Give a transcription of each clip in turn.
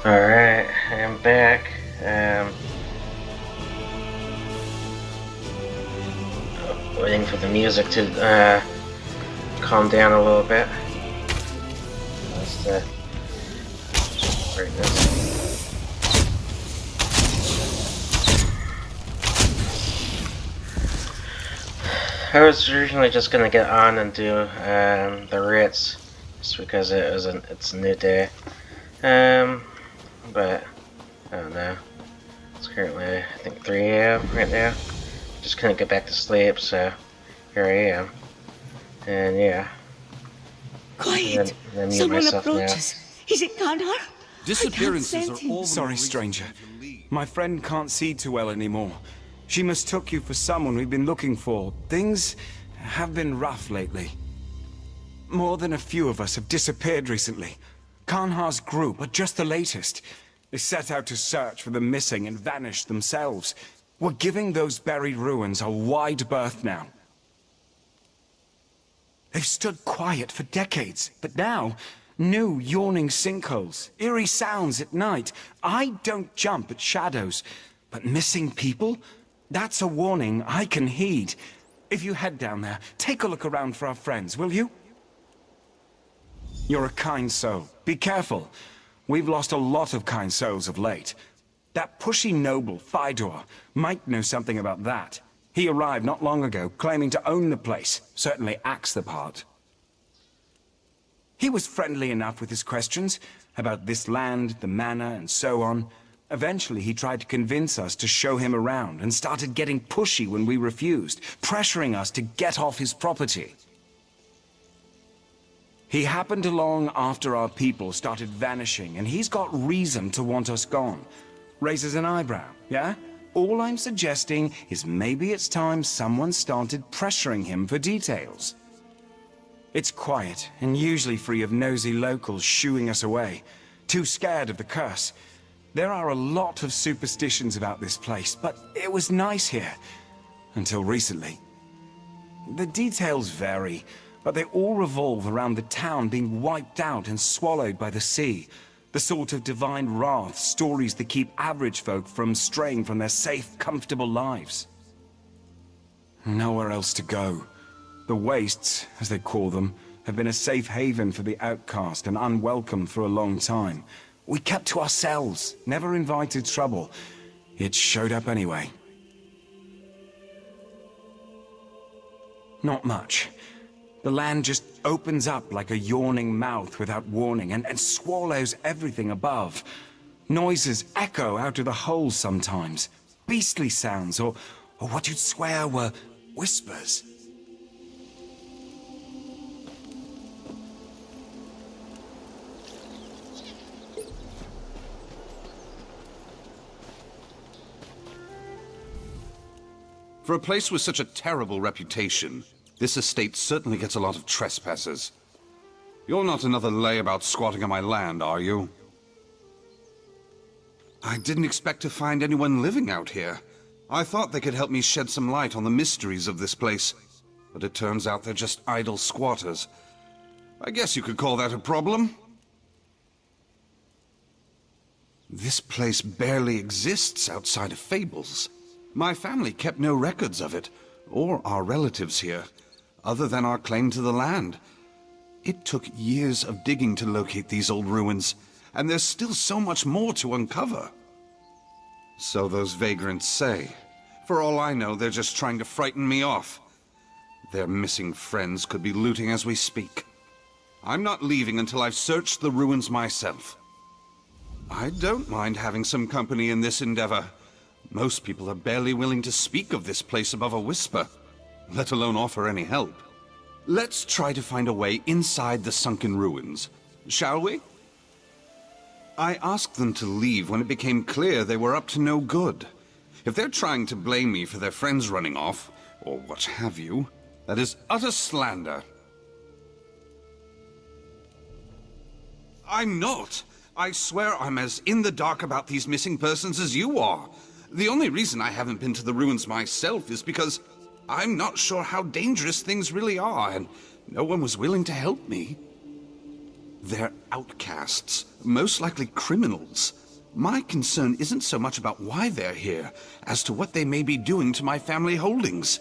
Alright, I'm back. Waiting for the music to calm down a little bit. Let's break this. I was originally just gonna get on and do the Ritz, just because it's a new day. But I don't know. It's currently I think 3 a.m. right now. Just couldn't get back to sleep, so here I am. And yeah. Quiet! Then Someone approaches. Is it Kandahar? Disappearances are all. Sorry, stranger. My friend can't see too well anymore. She mistook you for someone we've been looking for. Things have been rough lately. More than a few of us have disappeared recently. Kanhar's group are just the latest. They set out to search for the missing and vanished themselves. We're giving those buried ruins a wide berth now. They've stood quiet for decades, but now, new yawning sinkholes, eerie sounds at night. I don't jump at shadows, but missing people? That's a warning I can heed. If you head down there, take a look around for our friends, will you? You're a kind soul. Be careful. We've lost a lot of kind souls of late. That pushy noble, Fydor, might know something about that. He arrived not long ago, claiming to own the place. Certainly acts the part. He was friendly enough with his questions, about this land, the manor, and so on. Eventually, he tried to convince us to show him around, and started getting pushy when we refused, pressuring us to get off his property. He happened along after our people started vanishing, and he's got reason to want us gone. Raises an eyebrow, yeah? All I'm suggesting is maybe it's time someone started pressuring him for details. It's quiet, and usually free of nosy locals shooing us away. Too scared of the curse. There are a lot of superstitions about this place, but it was nice here. Until recently. The details vary, but they all revolve around the town being wiped out and swallowed by the sea. The sort of divine wrath stories that keep average folk from straying from their safe, comfortable lives. Nowhere else to go. The wastes, as they call them, have been a safe haven for the outcast and unwelcome for a long time. We kept to ourselves, never invited trouble. It showed up anyway. Not much. The land just opens up like a yawning mouth without warning and swallows everything above. Noises echo out of the holes sometimes. Beastly sounds, or what you'd swear were whispers. For a place with such a terrible reputation, this estate certainly gets a lot of trespassers. You're not another layabout squatting on my land, are you? I didn't expect to find anyone living out here. I thought they could help me shed some light on the mysteries of this place. But it turns out they're just idle squatters. I guess you could call that a problem. This place barely exists outside of fables. My family kept no records of it, or our relatives here, other than our claim to the land. It took years of digging to locate these old ruins, and there's still so much more to uncover. So those vagrants say. For all I know, they're just trying to frighten me off. Their missing friends could be looting as we speak. I'm not leaving until I've searched the ruins myself. I don't mind having some company in this endeavor. Most people are barely willing to speak of this place above a whisper, let alone offer any help. Let's try to find a way inside the sunken ruins, shall we? I asked them to leave when it became clear they were up to no good. If they're trying to blame me for their friends running off, or what have you, that is utter slander. I'm not. I swear I'm as in the dark about these missing persons as you are. The only reason I haven't been to the ruins myself is because I'm not sure how dangerous things really are, and no one was willing to help me. They're outcasts, most likely criminals. My concern isn't so much about why they're here, as to what they may be doing to my family holdings.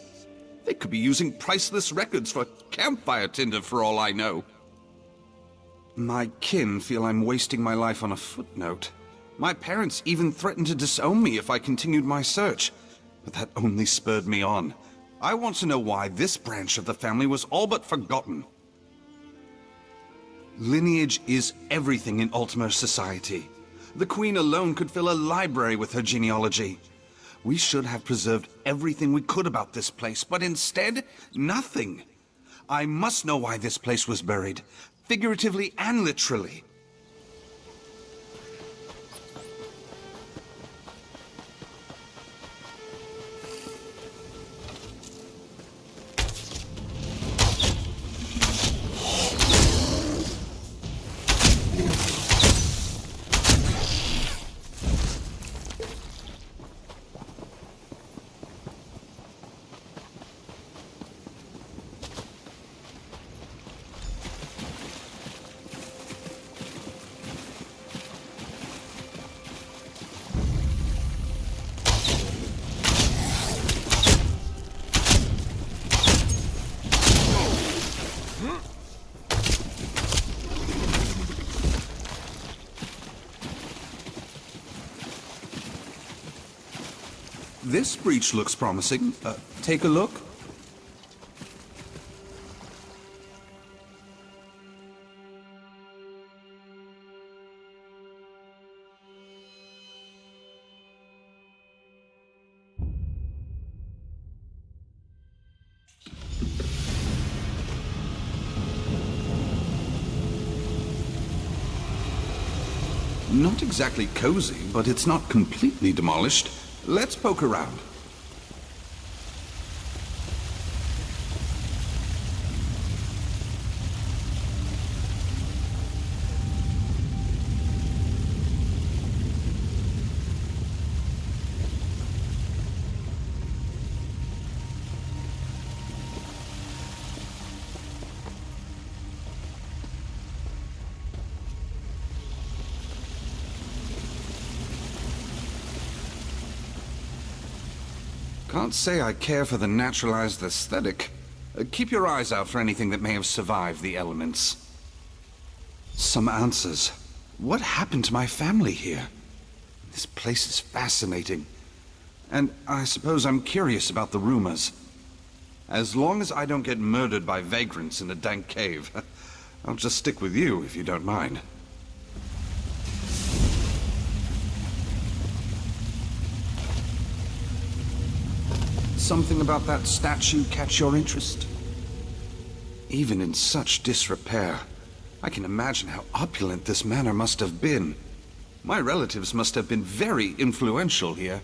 They could be using priceless records for campfire tinder for all I know. My kin feel I'm wasting my life on a footnote. My parents even threatened to disown me if I continued my search, but that only spurred me on. I want to know why this branch of the family was all but forgotten. Lineage is everything in Ultima society. The Queen alone could fill a library with her genealogy. We should have preserved everything we could about this place, but instead, nothing. I must know why this place was buried, figuratively and literally. This breach looks promising. Take a look. Not exactly cozy, but it's not completely demolished. Let's poke around. Can't say I care for the naturalized aesthetic. Keep your eyes out for anything that may have survived the elements. Some answers. What happened to my family here? This place is fascinating. And I suppose I'm curious about the rumors. As long as I don't get murdered by vagrants in a dank cave, I'll just stick with you if you don't mind. Something about that statue catch your interest? Even in such disrepair, I can imagine how opulent this manor must have been. My relatives must have been very influential here.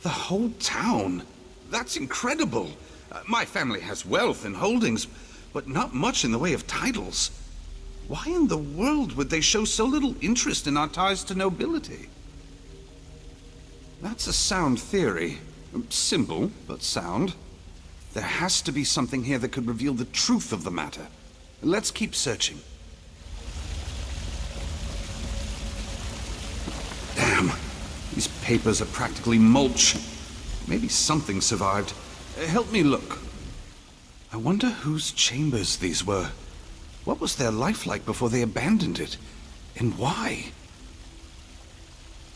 The whole town. That's incredible. My family has wealth and holdings, but not much in the way of titles. Why in the world would they show so little interest in our ties to nobility? That's a sound theory. Simple, but sound. There has to be something here that could reveal the truth of the matter. Let's keep searching. Damn. These papers are practically mulch. Maybe something survived. Help me look. I wonder whose chambers these were. What was their life like before they abandoned it? And why?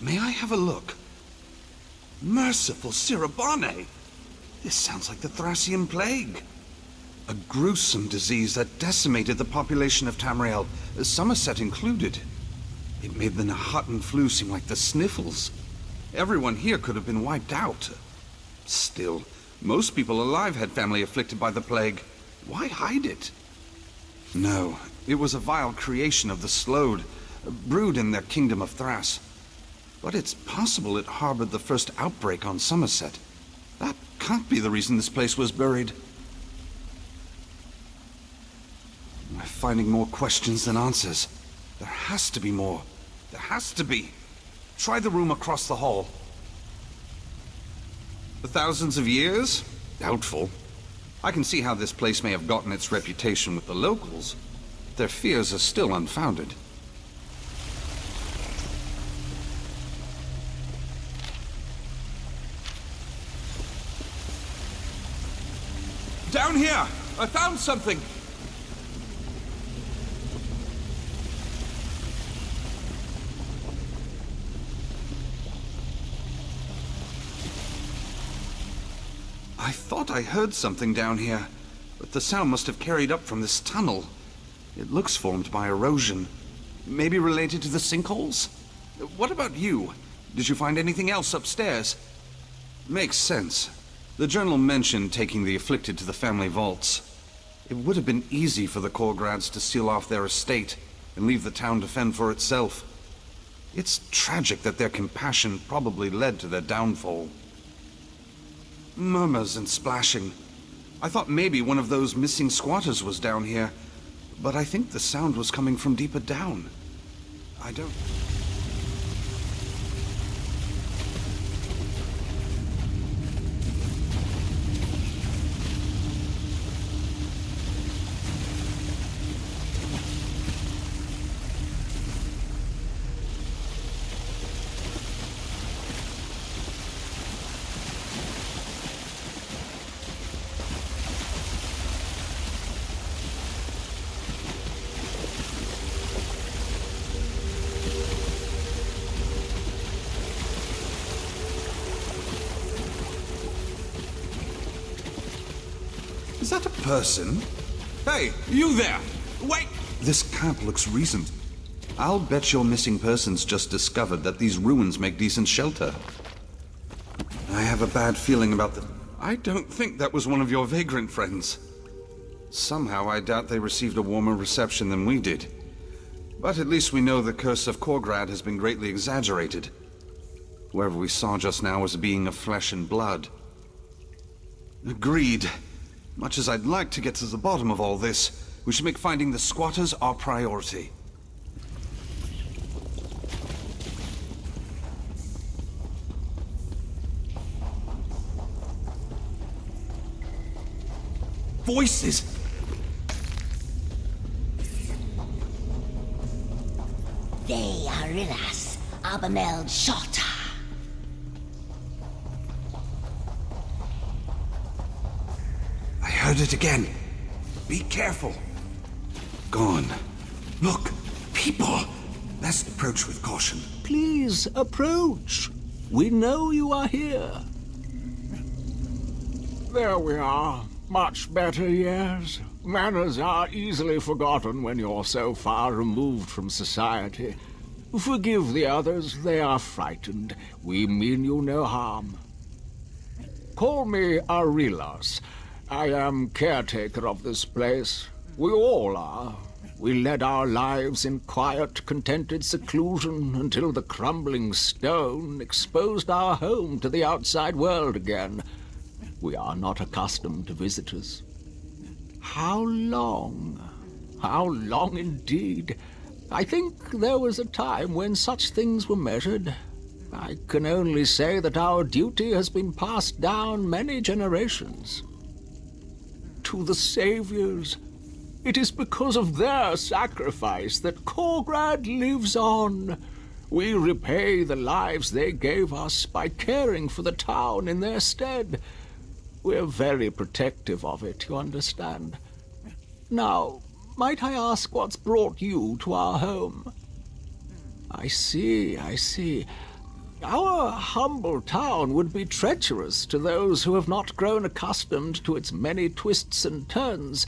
May I have a look? Merciful Sirabane! This sounds like the Thracian Plague. A gruesome disease that decimated the population of Tamriel, Somerset included. It made the Nahatan flu seem like the sniffles. Everyone here could have been wiped out. Still, most people alive had family afflicted by the plague. Why hide it? No, it was a vile creation of the Slode, brewed in their kingdom of Thras. But it's possible it harbored the first outbreak on Somerset. That can't be the reason this place was buried. I'm finding more questions than answers. There has to be more. There has to be. Try the room across the hall. For thousands of years? Doubtful. I can see how this place may have gotten its reputation with the locals. but their fears are still unfounded. Down here! I found something! I thought I heard something down here, but the sound must have carried up from this tunnel. It looks formed by erosion. Maybe related to the sinkholes? What about you? Did you find anything else upstairs? Makes sense. The journal mentioned taking the afflicted to the family vaults. It would have been easy for the Korgrads to seal off their estate and leave the town to fend for itself. It's tragic that their compassion probably led to their downfall. Murmurs and splashing. I thought maybe one of those missing squatters was down here, but I think the sound was coming from deeper down. I don't... Is that a person? Hey, you there! Wait! This camp looks recent. I'll bet your missing persons just discovered that these ruins make decent shelter. I have a bad feeling about the... I don't think that was one of your vagrant friends. Somehow I doubt they received a warmer reception than we did. But at least we know the curse of Korgrad has been greatly exaggerated. Whoever we saw just now was a being of flesh and blood. Agreed. Much as I'd like to get to the bottom of all this, we should make finding the squatters our priority. Voices! They are Rillas, Abamel Shota. I heard it again. Be careful. Gone. Look, people. Best approach with caution. Please approach. We know you are here. There we are. Much better, yes. Manners are easily forgotten when you're so far removed from society. Forgive the others, they are frightened. We mean you no harm. Call me Arilas. I am caretaker of this place. We all are. We led our lives in quiet, contented seclusion until the crumbling stone exposed our home to the outside world again. We are not accustomed to visitors. How long? How long indeed? I think there was a time when such things were measured. I can only say that our duty has been passed down many generations. To the saviors, it is because of their sacrifice that Korgrad lives on. We repay the lives they gave us by caring for the town in their stead. We're very protective of it, you understand. Now, might I ask what's brought you to our home? I see, I see. Our humble town would be treacherous to those who have not grown accustomed to its many twists and turns.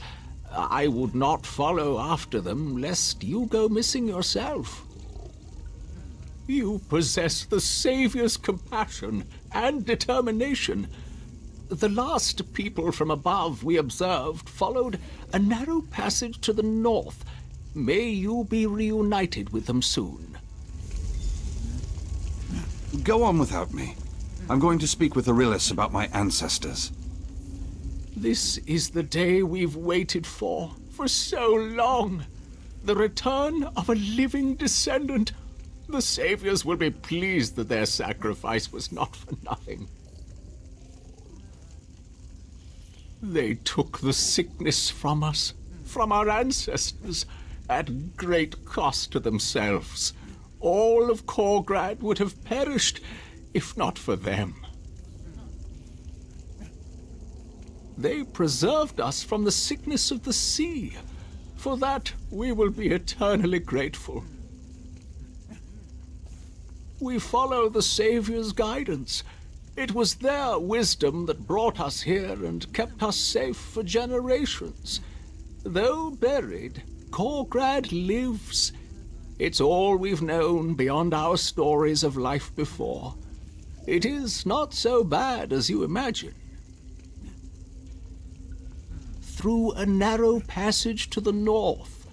I would not follow after them, lest you go missing yourself. You possess the Savior's compassion and determination. The last people from above we observed followed a narrow passage to the north. May you be reunited with them soon. Go on without me. I'm going to speak with Arilas about my ancestors. This is the day we've waited for so long. The return of a living descendant. The saviors will be pleased that their sacrifice was not for nothing. They took the sickness from us, from our ancestors. at great cost to themselves. All of Korgrad would have perished if not for them. They preserved us from the sickness of the sea. For that, we will be eternally grateful. We follow the Savior's guidance. It was their wisdom that brought us here and kept us safe for generations. Though buried, Korgrad lives. It's all we've known beyond our stories of life before. It is not so bad as you imagine. Through a narrow passage to the north.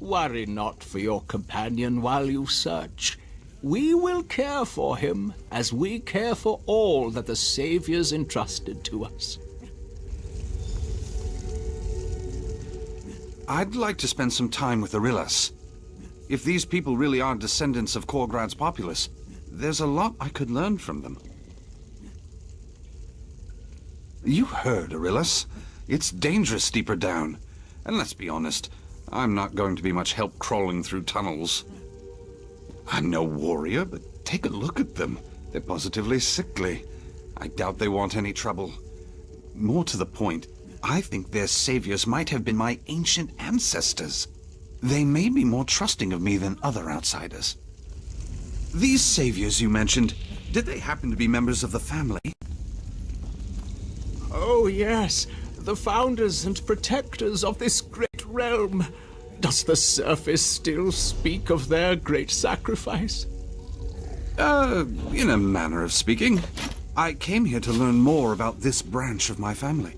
Worry not for your companion while you search. We will care for him as we care for all that the Savior's entrusted to us. I'd like to spend some time with Arillas. If these people really are descendants of Korgrad's populace, there's a lot I could learn from them. You heard, Arillas. It's dangerous deeper down. And let's be honest, I'm not going to be much help crawling through tunnels. I'm no warrior, but take a look at them. They're positively sickly. I doubt they want any trouble. More to the point, I think their saviors might have been my ancient ancestors. They may be more trusting of me than other outsiders. These saviors you mentioned, did they happen to be members of the family? Oh, yes. The founders and protectors of this great realm. Does the surface still speak of their great sacrifice? In a manner of speaking. I came here to learn more about this branch of my family.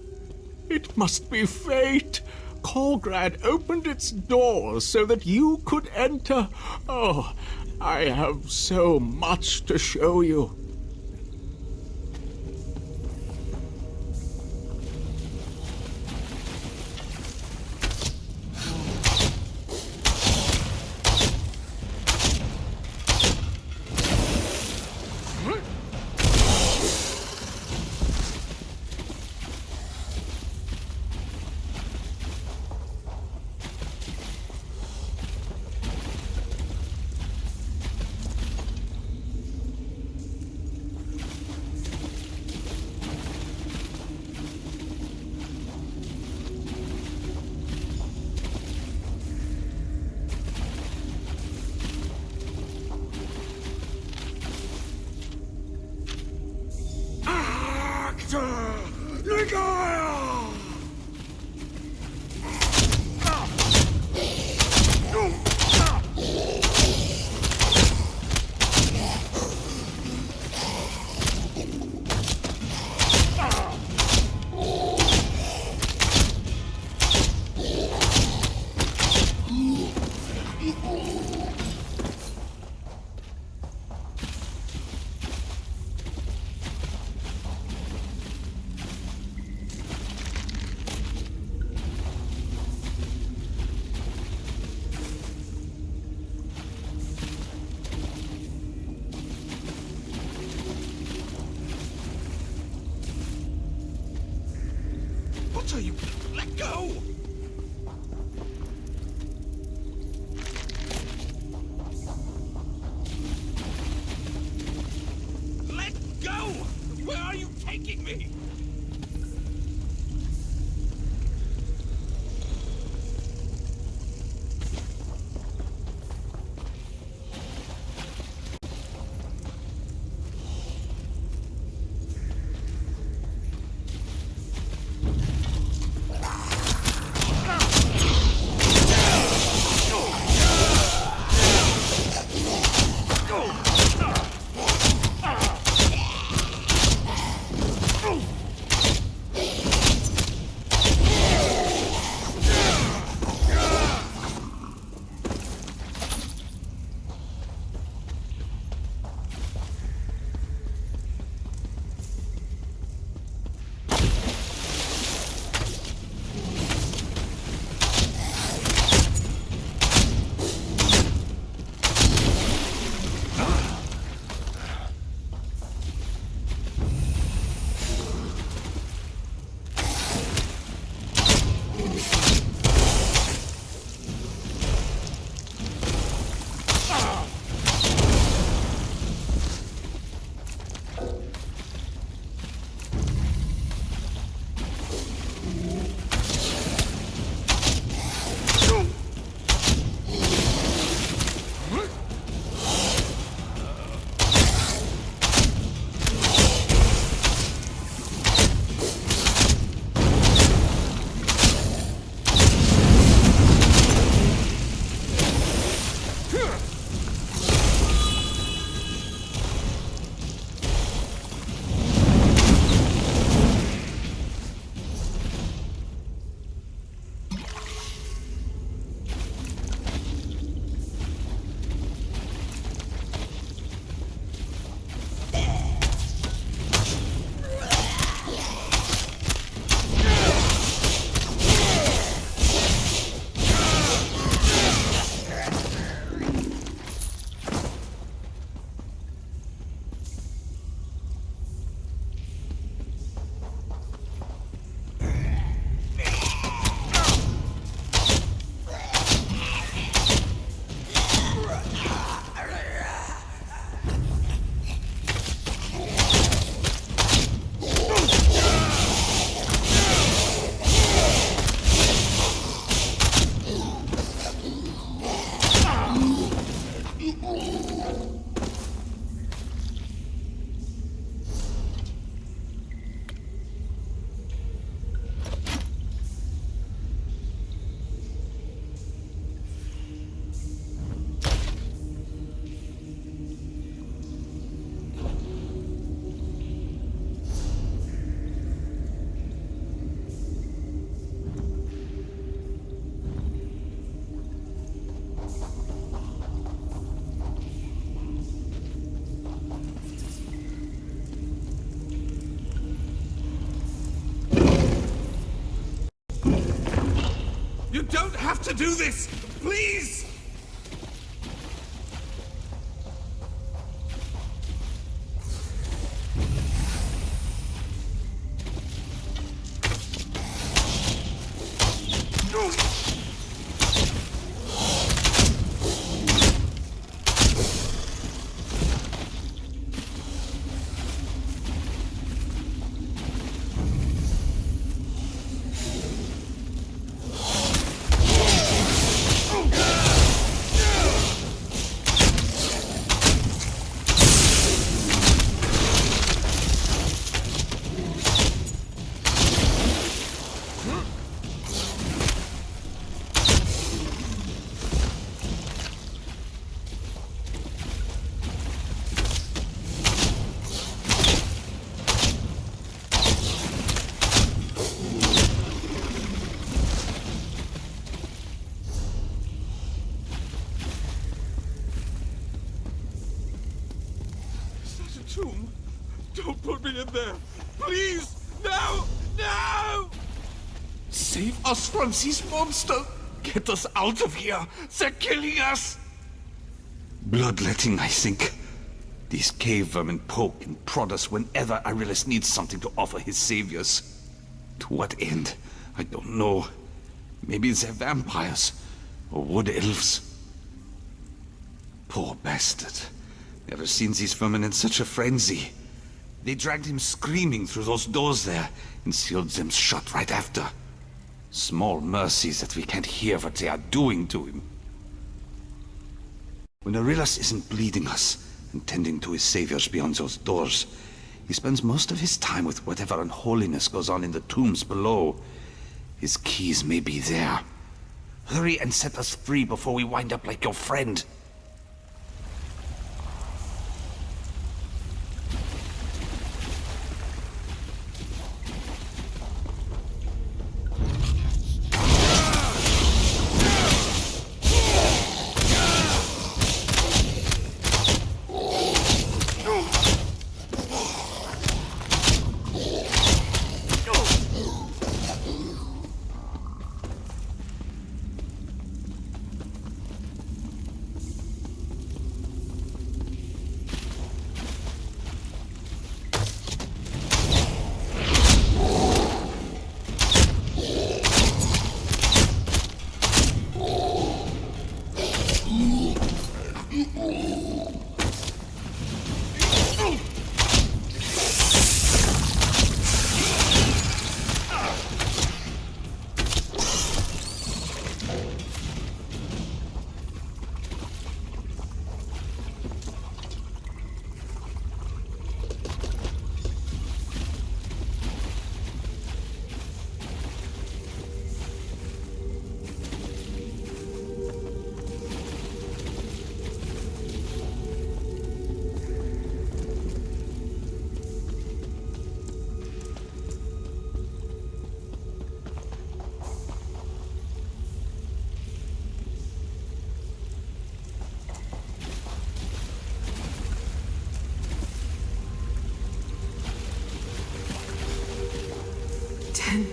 It must be fate. Korgrad opened its doors so that you could enter. Oh, I have so much to show you. What are you? Let go! Let go! Where are you taking me? to do this! Please! Tomb? Don't put me in there! Please! No! No! Save us from these monsters! Get us out of here! They're killing us! Bloodletting, I think. These cave vermin poke and prod us whenever Arilus needs something to offer his saviors. To what end? I don't know. Maybe they're vampires. Or wood elves. Poor bastard. Never seen these vermin in such a frenzy. They dragged him screaming through those doors there, and sealed them shut right after. Small mercy that we can't hear what they are doing to him. When Arilus isn't bleeding us, and tending to his saviors beyond those doors, he spends most of his time with whatever unholiness goes on in the tombs below. His keys may be there. Hurry and set us free before we wind up like your friend.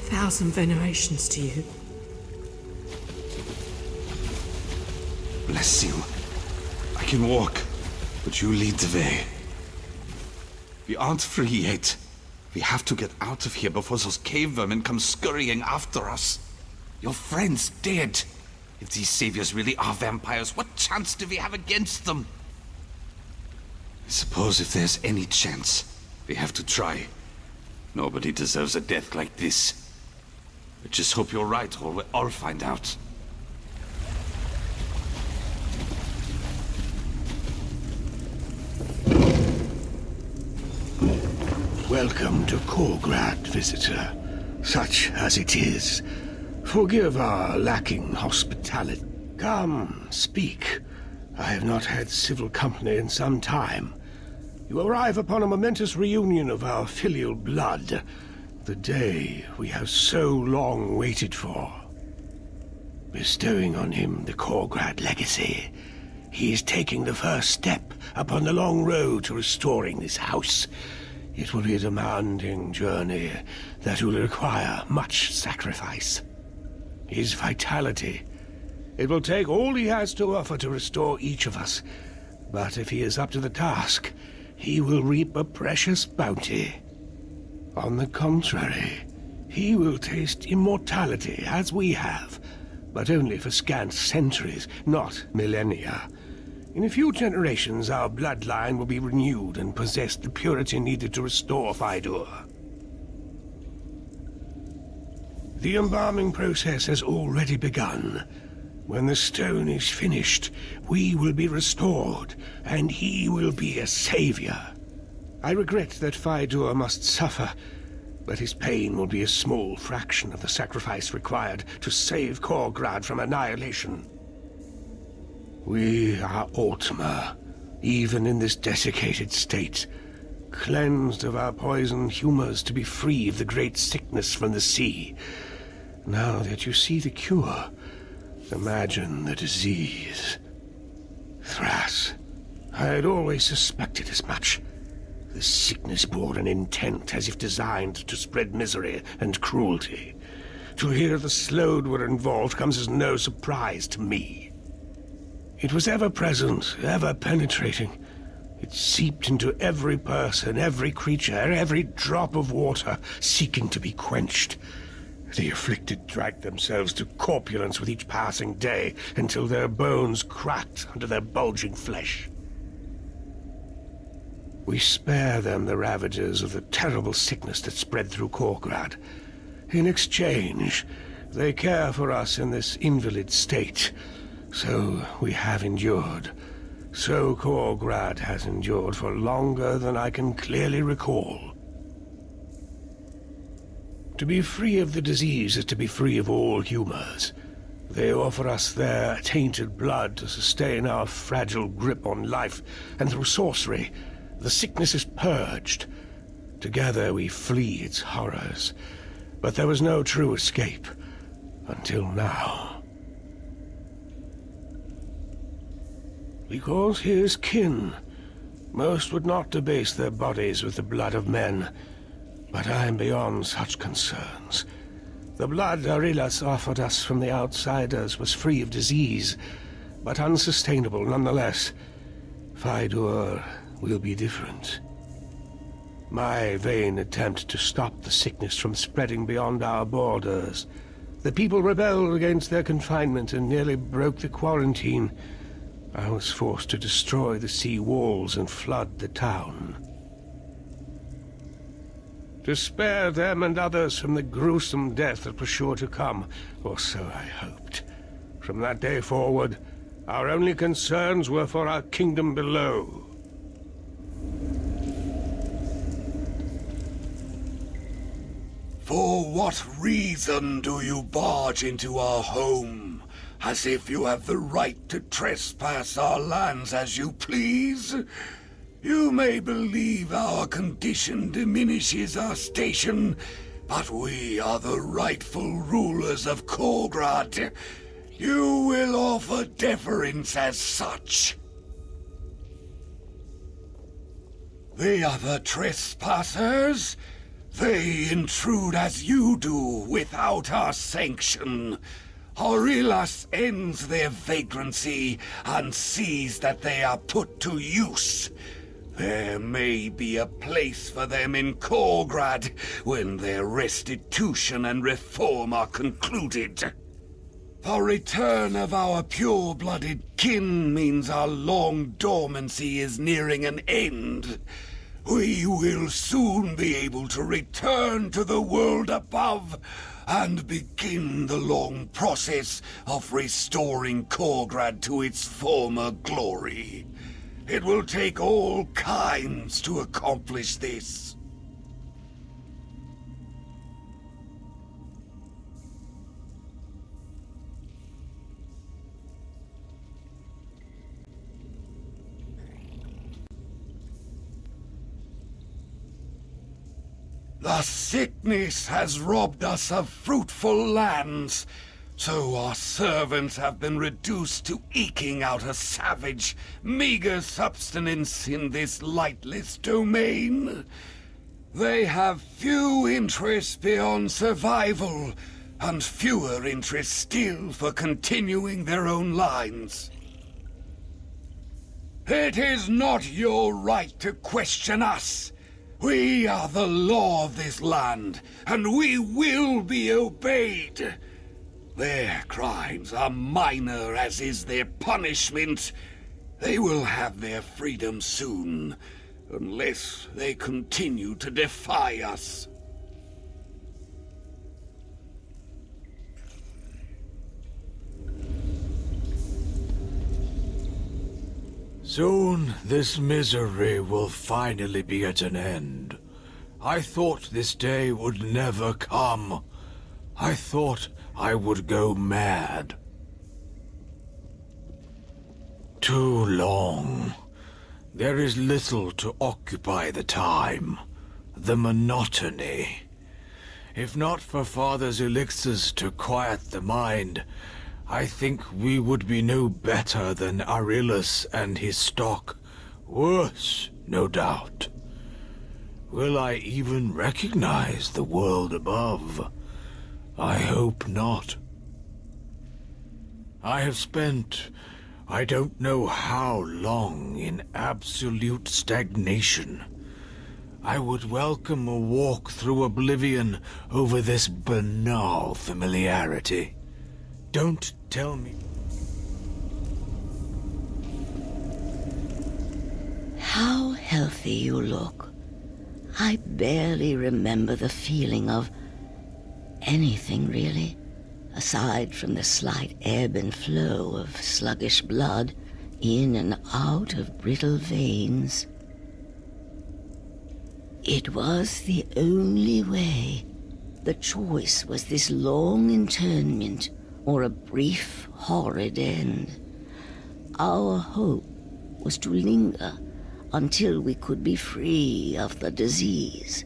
Thousand venerations to you. Bless you. I can walk, but you lead the way. We aren't free yet. We have to get out of here before those cave vermin come scurrying after us. Your friend's dead. If these saviors really are vampires, what chance do we have against them? I suppose if there's any chance, we have to try. Nobody deserves a death like this. I just hope you're right, or we'll all find out. Welcome to Korgrad, visitor. Such as it is. Forgive our lacking hospitality. Come, speak. I have not had civil company in some time. You arrive upon a momentous reunion of our filial blood. The day we have so long waited for. Bestowing on him the Korgrad legacy, he is taking the first step upon the long road to restoring this house. It will be a demanding journey that will require much sacrifice. His vitality It will take all he has to offer to restore each of us. But if he is up to the task, he will reap a precious bounty. On the contrary, he will taste immortality as we have, but only for scant centuries, not millennia. In a few generations, our bloodline will be renewed and possess the purity needed to restore Faidur. The embalming process has already begun. When the stone is finished, we will be restored, and he will be a savior. I regret that Faidur must suffer, but his pain will be a small fraction of the sacrifice required to save Korgrad from annihilation. We are Altmer, even in this desiccated state, cleansed of our poison humors to be free of the great sickness from the sea. Now that you see the cure, imagine the disease. Thras, I had always suspected as much. The sickness bore an intent as if designed to spread misery and cruelty. To hear the Slode were involved comes as no surprise to me. It was ever present, ever penetrating. It seeped into every person, every creature, every drop of water, seeking to be quenched. The afflicted dragged themselves to corpulence with each passing day, until their bones cracked under their bulging flesh. We spare them the ravages of the terrible sickness that spread through Korgrad. In exchange, they care for us in this invalid state. So we have endured. So Korgrad has endured for longer than I can clearly recall. To be free of the disease is to be free of all humors. They offer us their tainted blood to sustain our fragile grip on life, and through sorcery, the sickness is purged. Together we flee its horrors. But there was no true escape, until now. Because he is kin, most would not debase their bodies with the blood of men. But I am beyond such concerns. The blood Aurilas offered us from the outsiders was free of disease, but unsustainable nonetheless. Faidur will be different. My vain attempt to stop the sickness from spreading beyond our borders. The people rebelled against their confinement and nearly broke the quarantine. I was forced to destroy the sea walls and flood the town. To spare them and others from the gruesome death that was sure to come, or so I hoped. From that day forward, our only concerns were for our kingdom below. For what reason do you barge into our home, as if you have the right to trespass our lands as you please? You may believe our condition diminishes our station, but we are the rightful rulers of Korgrad. You will offer deference as such. The other trespassers, they intrude as you do without our sanction. Aurilas ends their vagrancy and sees that they are put to use. There may be a place for them in Korgrad when their restitution and reform are concluded. The return of our pure-blooded kin means our long dormancy is nearing an end. We will soon be able to return to the world above and begin the long process of restoring Korgrad to its former glory. It will take all kinds to accomplish this. The sickness has robbed us of fruitful lands, so our servants have been reduced to eking out a savage, meager subsistence in this lightless domain. They have few interests beyond survival, and fewer interest still for continuing their own lines. It is not your right to question us. We are the law of this land, and we will be obeyed. Their crimes are minor as is their punishment. They will have their freedom soon, unless they continue to defy us. Soon this misery will finally be at an end. I thought this day would never come. I thought I would go mad. Too long. There is little to occupy the time. The monotony. If not for Father's elixirs to quiet the mind, I think we would be no better than Arillas and his stock. Worse, no doubt. Will I even recognize the world above? I hope not. I have spent I don't know how long in absolute stagnation. I would welcome a walk through oblivion over this banal familiarity. Don't tell me. How healthy you look. I barely remember the feeling of anything, really, aside from the slight ebb and flow of sluggish blood in and out of brittle veins. It was the only way. The choice was this long internment or a brief, horrid end. Our hope was to linger until we could be free of the disease.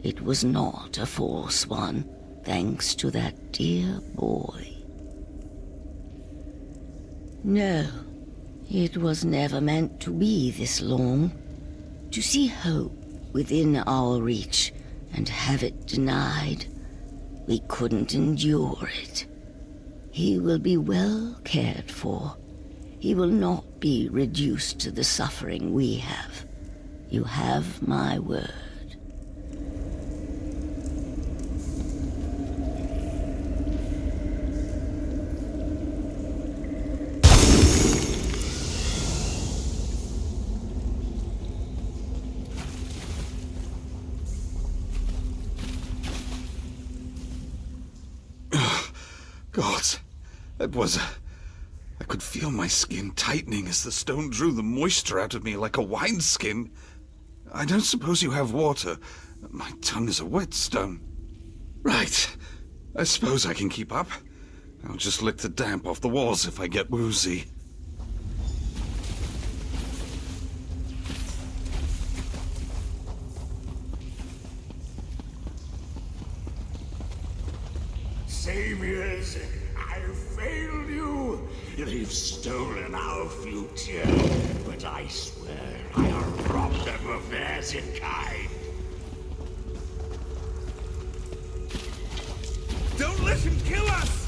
It was not a false one, thanks to that dear boy. No, it was never meant to be this long. To see hope within our reach and have it denied, we couldn't endure it. He will be well cared for. He will not be reduced to the suffering we have. You have my word. God, that was... I could feel my skin tightening as the stone drew the moisture out of me like a wineskin. I don't suppose you have water. My tongue is a whetstone. Right. I suppose I can keep up. I'll just lick the damp off the walls if I get woozy. Saviors, I failed you. They've stolen our future, but I swear I'll rob them of theirs in kind. Don't let him kill us!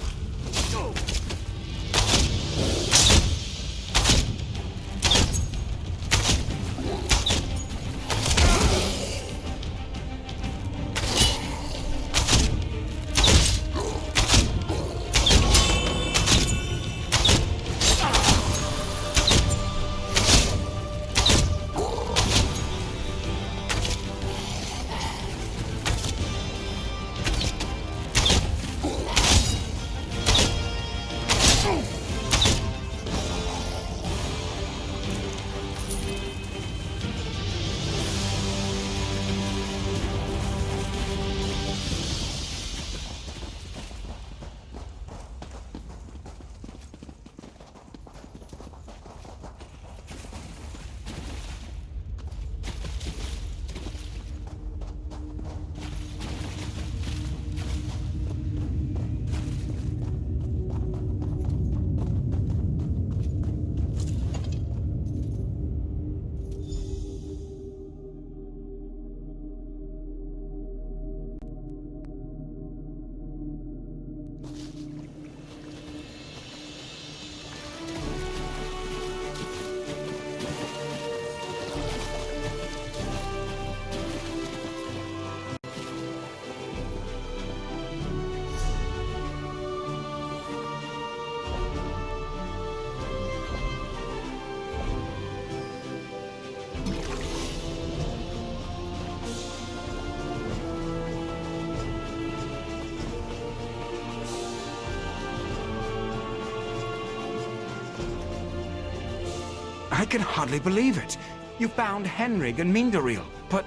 I can hardly believe it. You found Henrig and Mindaril, but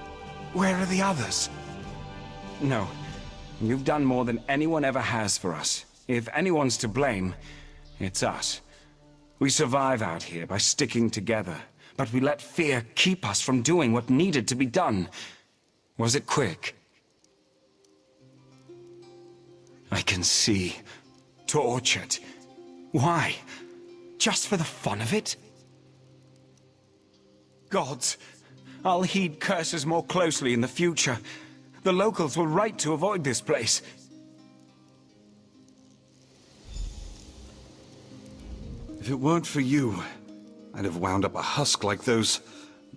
where are the others? No, you've done more than anyone ever has for us. If anyone's to blame, it's us. We survive out here by sticking together, but we let fear keep us from doing what needed to be done. Was it quick? I can see. Tortured. Why? Just for the fun of it? Gods, I'll heed curses more closely in the future. The locals were right to avoid this place. If it weren't for you, I'd have wound up a husk like those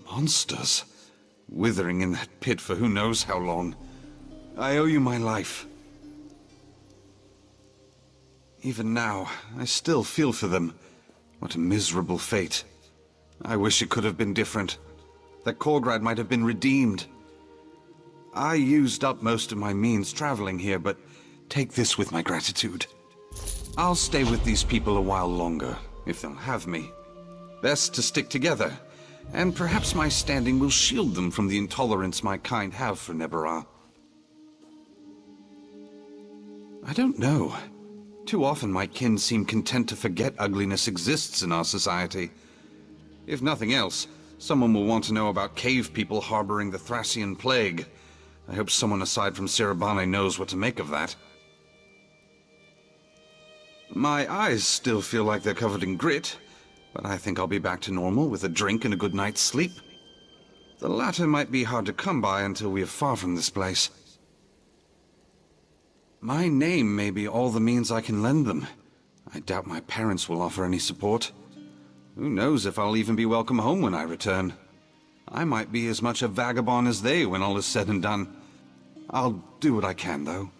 monsters, withering in that pit for who knows how long. I owe you my life. Even now, I still feel for them. What a miserable fate. I wish it could have been different. That Korgrad might have been redeemed. I used up most of my means traveling here, but take this with my gratitude. I'll stay with these people a while longer, if they'll have me. Best to stick together, and perhaps my standing will shield them from the intolerance my kind have for Neberah. I don't know. Too often my kin seem content to forget ugliness exists in our society. If nothing else, someone will want to know about cave people harboring the Thracian plague. I hope someone aside from Sirabane knows what to make of that. My eyes still feel like they're covered in grit, but I think I'll be back to normal with a drink and a good night's sleep. The latter might be hard to come by until we are far from this place. My name may be all the means I can lend them. I doubt my parents will offer any support. Who knows if I'll even be welcome home when I return. I might be as much a vagabond as they when all is said and done. I'll do what I can, though.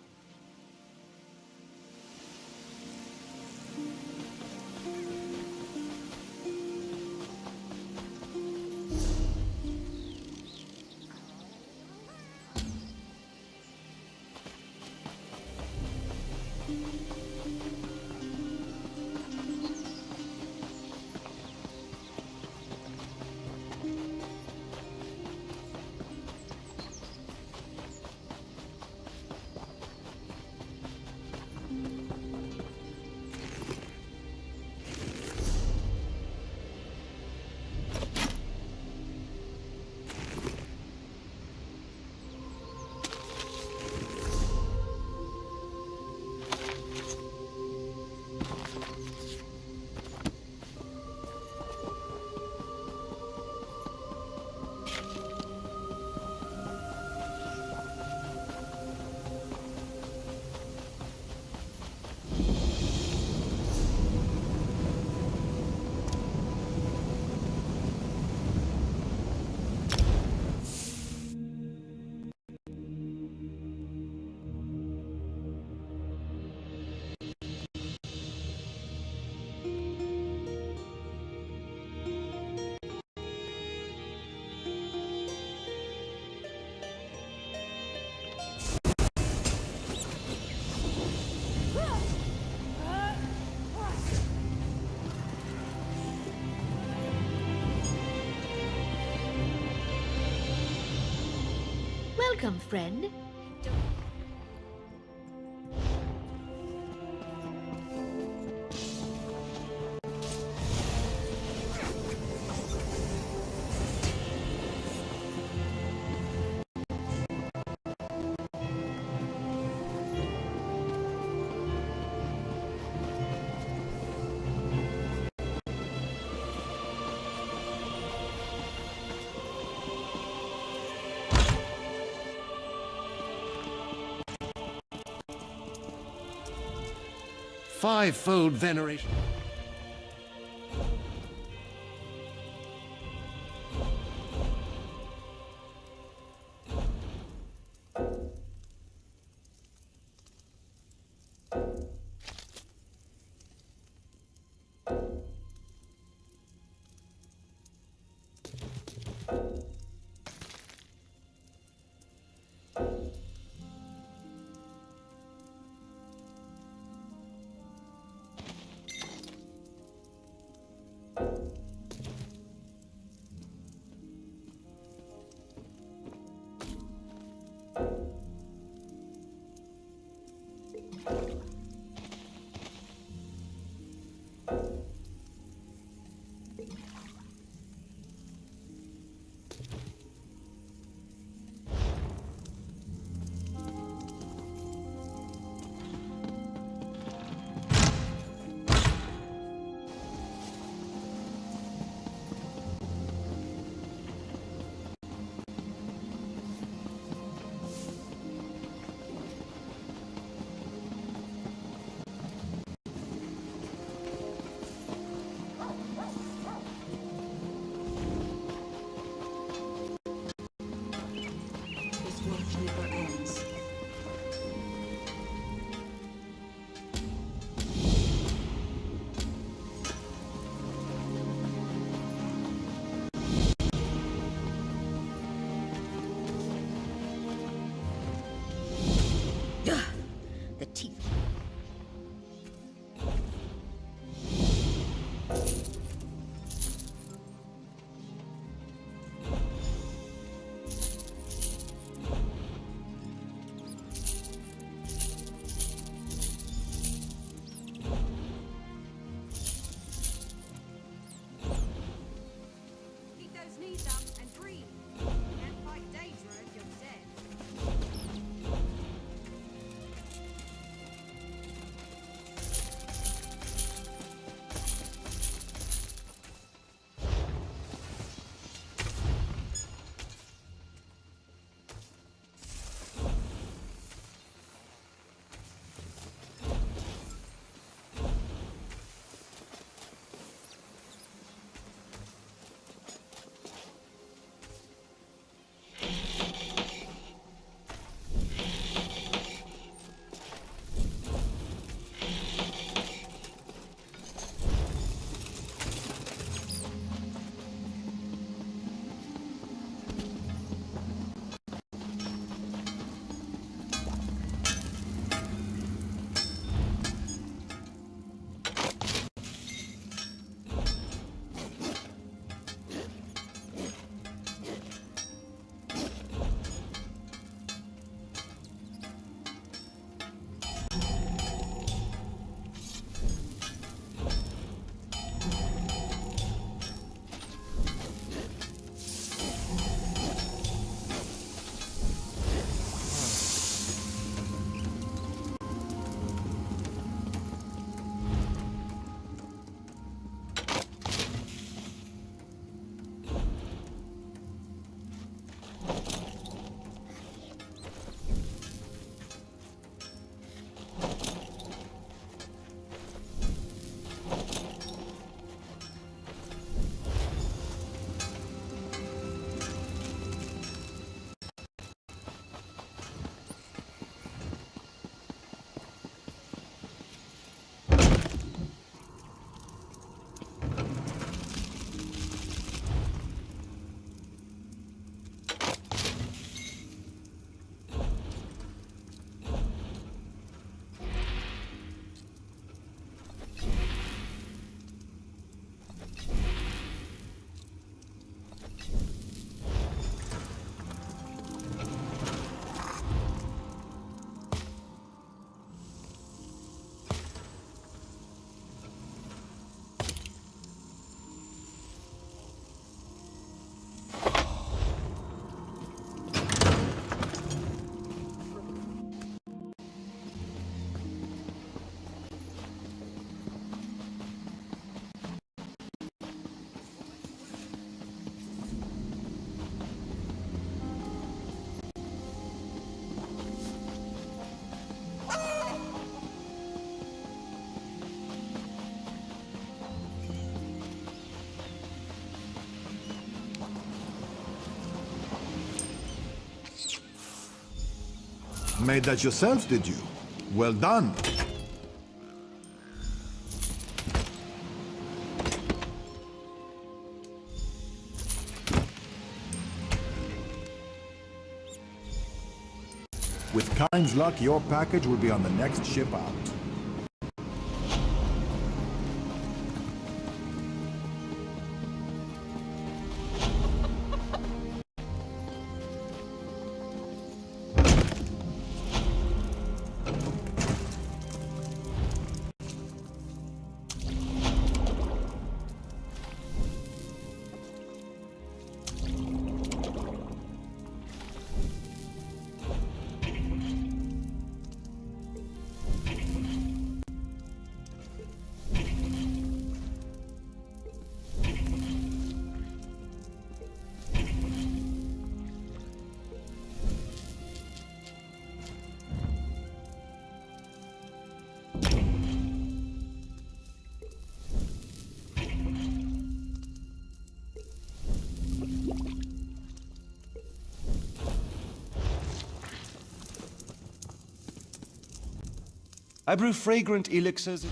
Welcome, friend. Fivefold veneration. Made that yourself, did you? Well done. With Kyne's luck, your package will be on the next ship out. I brew fragrant elixirs.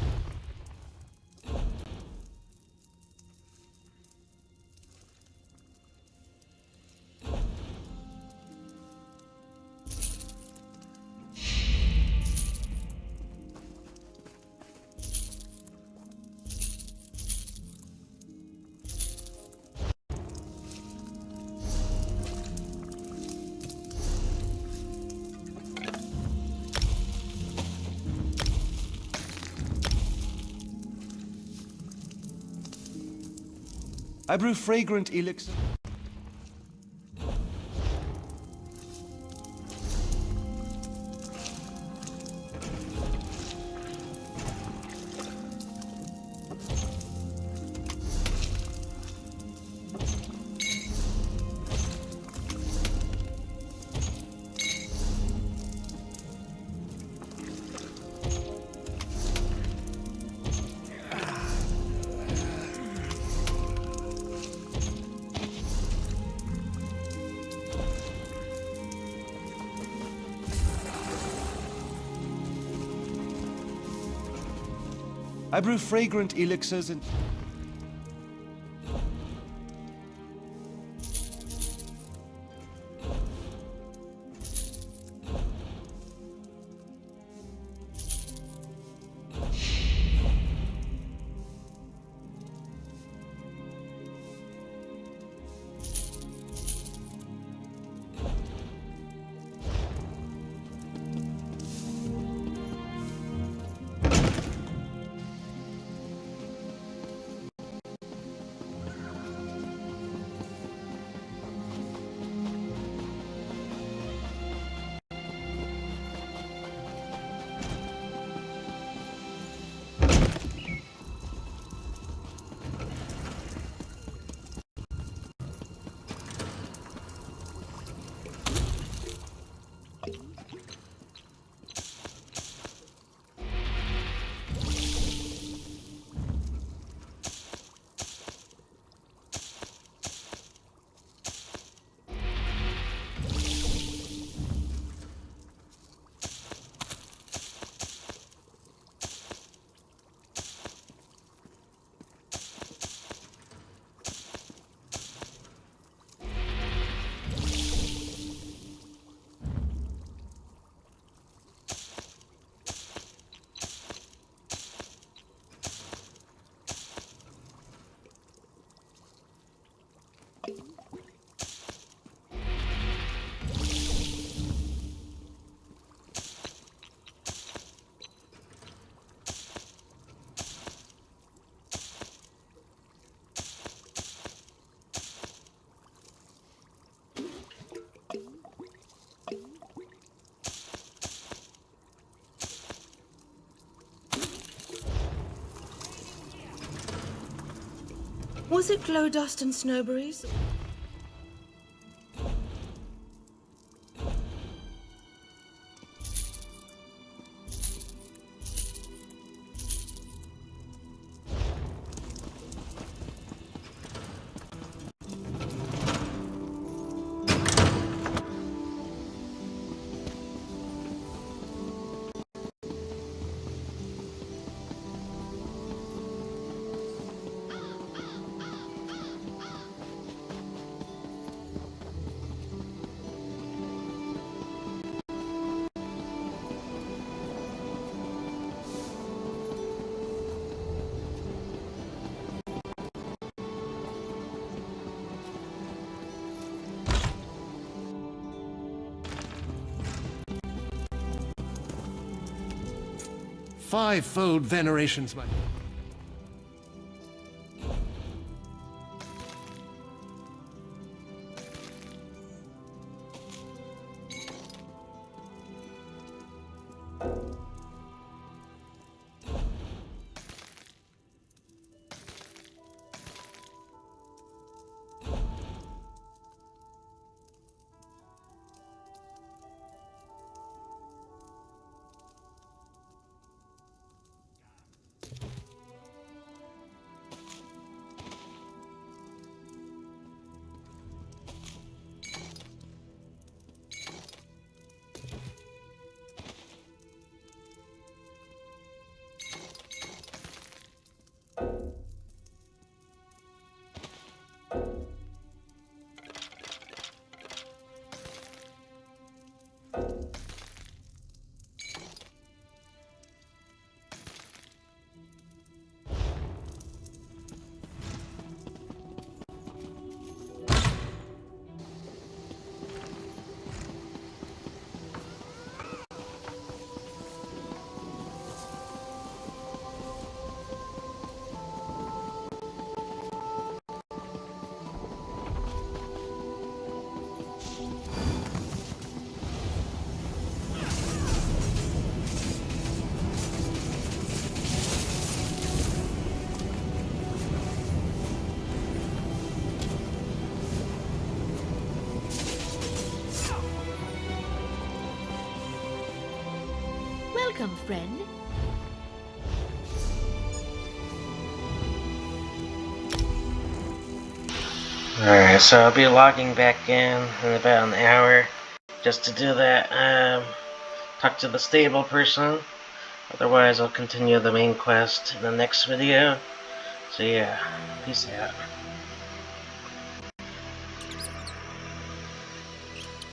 I brew fragrant elixir. I brew fragrant elixirs and... Was it glow dust and snowberries? 5-fold venerations, my... Welcome, friend. Alright, so I'll be logging back in about an hour just to do that. Talk to the stable person. Otherwise, I'll continue the main quest in the next video. So yeah, peace out.